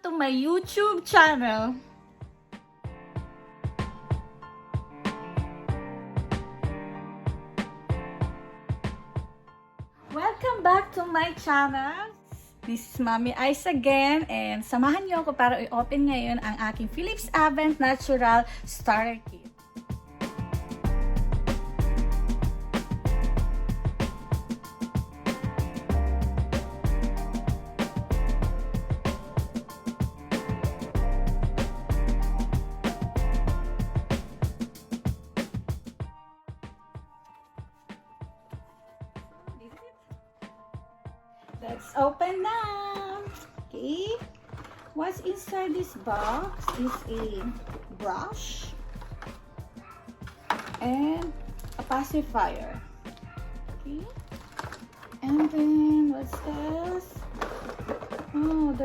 to my YouTube channel. Welcome back to my channel. This is Mommy Aisa again, and samahan niyo ako para i-open ngayon ang aking Philips Avent Natural Starter Kit. Let's open now. Okay. What's inside this box is a brush and a pacifier. Okay. And then what's this? Oh,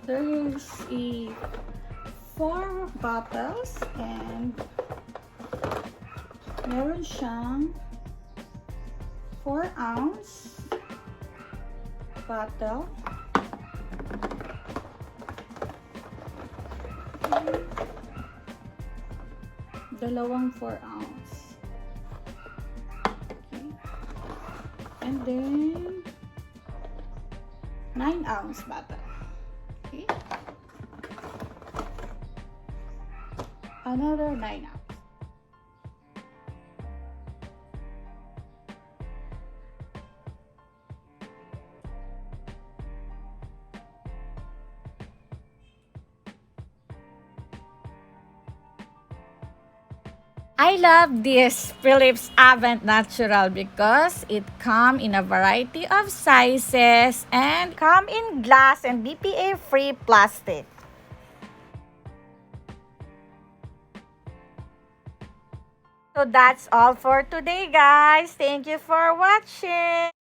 there's a 4 bottles and meron siyang 4-ounce bottle. Dalawang 4-ounce. Okay. And then 9-ounce bottle. Okay. Another 9-ounce. I love this Philips Avent Natural because it comes in a variety of sizes and come in glass and BPA-free plastic. So that's all for today, guys. Thank you for watching.